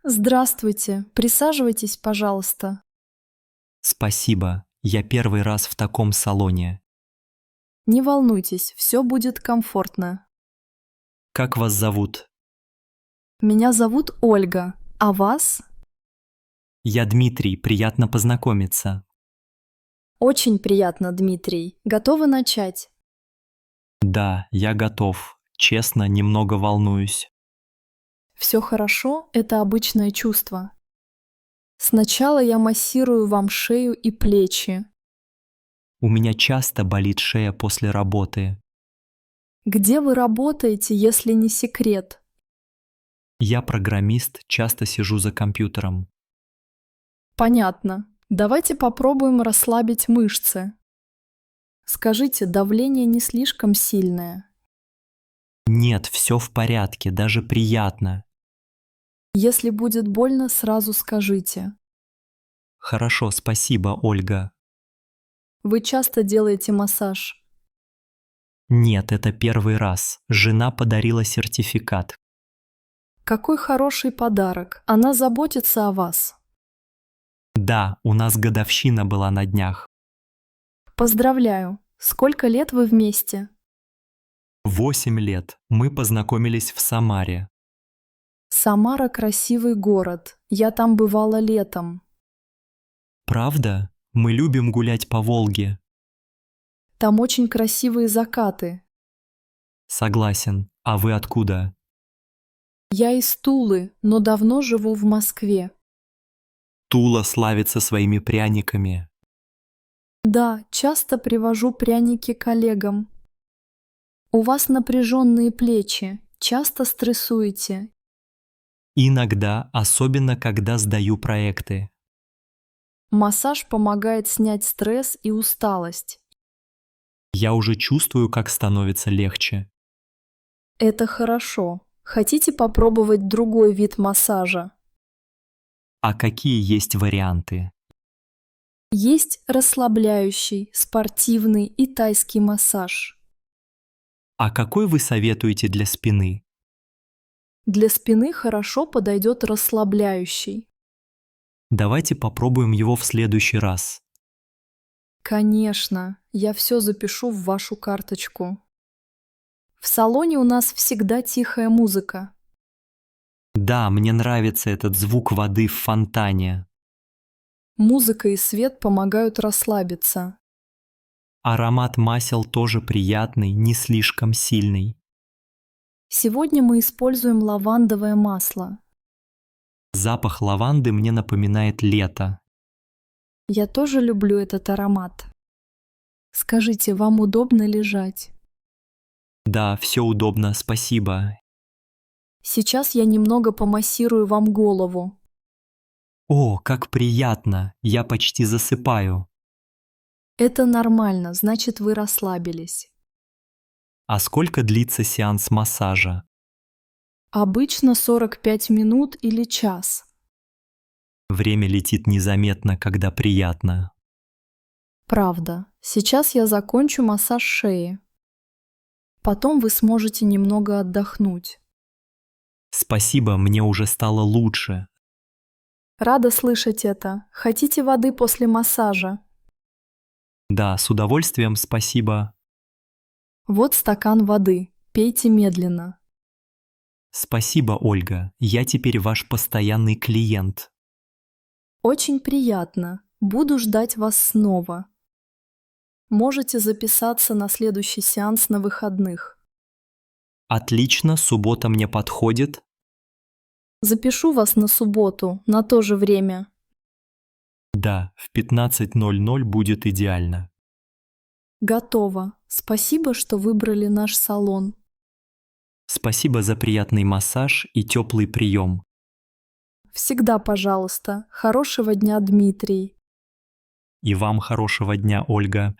Здравствуйте, присаживайтесь, пожалуйста. Спасибо, я первый раз в таком салоне. Не волнуйтесь, все будет комфортно. Как вас зовут? Меня зовут Ольга, а вас? Я Дмитрий, приятно познакомиться. Очень приятно, Дмитрий. Готовы начать? Да, я готов. Честно, немного волнуюсь. Все хорошо, это обычное чувство. Сначала я массирую вам шею и плечи. У меня часто болит шея после работы. Где вы работаете, если не секрет? Я программист, часто сижу за компьютером. Понятно. Давайте попробуем расслабить мышцы. Скажите, давление не слишком сильное? Нет, все в порядке, даже приятно. Если будет больно, сразу скажите. Хорошо, спасибо, Ольга. Вы часто делаете массаж? Нет, это первый раз. Жена подарила сертификат. Какой хороший подарок. Она заботится о вас. Да, у нас годовщина была на днях. Поздравляю. Сколько лет вы вместе? 8 лет. Мы познакомились в Самаре. Самара – красивый город. Я там бывала летом. Правда? Мы любим гулять по Волге. Там очень красивые закаты. Согласен. А вы откуда? Я из Тулы, но давно живу в Москве. Тула славится своими пряниками. Да, часто привожу пряники коллегам. У вас напряженные плечи. Часто стрессуете. Иногда, особенно когда сдаю проекты. Массаж помогает снять стресс и усталость. Я уже чувствую, как становится легче. Это хорошо. Хотите попробовать другой вид массажа? А какие есть варианты? Есть расслабляющий, спортивный и тайский массаж. А какой вы советуете для спины? Для спины хорошо подойдет расслабляющий. Давайте попробуем его в следующий раз. Конечно, я все запишу в вашу карточку. В салоне у нас всегда тихая музыка. Да, мне нравится этот звук воды в фонтане. Музыка и свет помогают расслабиться. Аромат масел тоже приятный, не слишком сильный. Сегодня мы используем лавандовое масло. Запах лаванды мне напоминает лето. Я тоже люблю этот аромат. Скажите, вам удобно лежать? Да, все удобно, спасибо. Сейчас я немного помассирую вам голову. О, как приятно, я почти засыпаю. Это нормально, значит, вы расслабились. А сколько длится сеанс массажа? Обычно 45 минут или час. Время летит незаметно, когда приятно. Правда. Сейчас я закончу массаж шеи. Потом вы сможете немного отдохнуть. Спасибо, мне уже стало лучше. Рада слышать это. Хотите воды после массажа? Да, с удовольствием, спасибо. Вот стакан воды. Пейте медленно. Спасибо, Ольга, я теперь ваш постоянный клиент. Очень приятно. Буду ждать вас снова. Можете записаться на следующий сеанс на выходных. Отлично, суббота мне подходит. Запишу вас на субботу, на то же время. Да, в 15:00 будет идеально. Готово. Спасибо, что выбрали наш салон. Спасибо за приятный массаж и теплый прием. Всегда пожалуйста. Хорошего дня, Дмитрий. И вам хорошего дня, Ольга.